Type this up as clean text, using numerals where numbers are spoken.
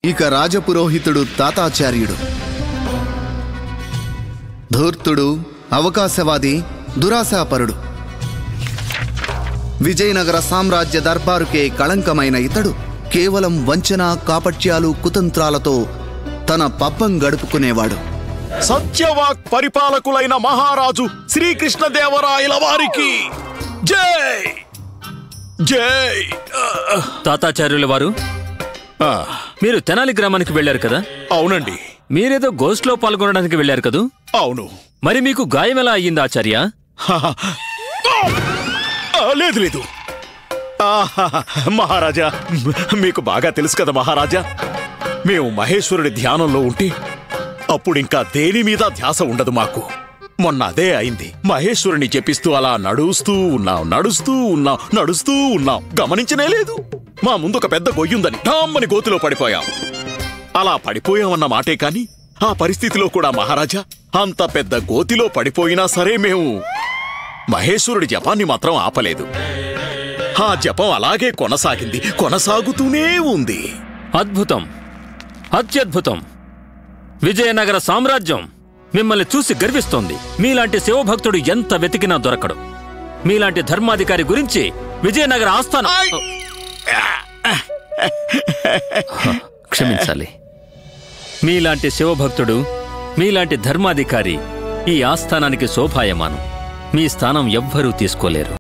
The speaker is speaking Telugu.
ఇక రాజపురోహితుడు తాతాచార్యుడు ధూర్తుడు, అవకాశవాది, దురాశాపరుడు. విజయనగర సామ్రాజ్య దర్బారుకే కళంకమైన ఇతడు కేవలం వంచన, కాపట్యాలు, కుతంత్రాలతో తన పబ్బం గడుపుకునేవాడు. సత్యవాక్ పరిపాలకులైన మహారాజు శ్రీకృష్ణదేవరాయల వారికి జై జై. తాతాచార్యుల వారు, మీరు తెనాలి గ్రామానికి వెళ్లారు కదా? అవునండి. మీరేదో గోష్ట్లో పాల్గొనడానికి వెళ్లారు కదూ? అవును. మరి మీకు గాయం ఎలా అయ్యింది ఆచార్య? లేదు లేదు మహారాజా, మీకు బాగా తెలుసు కదా మహారాజా, మేము మహేశ్వరుడి ధ్యానంలో ఉంటే అప్పుడింకా దేని మీద ధ్యాస ఉండదు మాకు. మొన్న అదే అయింది. మహేశ్వరుని చెప్పిస్తూ అలా నడుస్తూ ఉన్నాం, గమనించనే లేదు. మా ముందు ఒక పెద్ద గొయ్యుందని ఢామ్మని గోతిలో పడిపోయాం. అలా పడిపోయామన్న మాటే కాని ఆ పరిస్థితిలో కూడా మహారాజా, అంత పెద్ద గోతిలో పడిపోయినా సరే మేము మహేశ్వరుడి జపాన్ని మాత్రం ఆపలేదు. ఆ జపం అలాగే కొనసాగుతూనే ఉంది. అద్భుతం, అత్యద్భుతం. విజయనగర సామ్రాజ్యం మిమ్మల్ని చూసి గర్విస్తోంది. మీలాంటి శివభక్తుడు ఎంత వెతికినా దొరకడు. మీలాంటి ధర్మాధికారి గురించి విజయనగర ఆస్థానం... క్షమించాలి. మీలాంటి శివభక్తుడు, మీలాంటి ధర్మాధికారి ఈ ఆస్థానానికి శోభాయమానం. మీ స్థానం ఎవ్వరూ తీసుకోలేరు.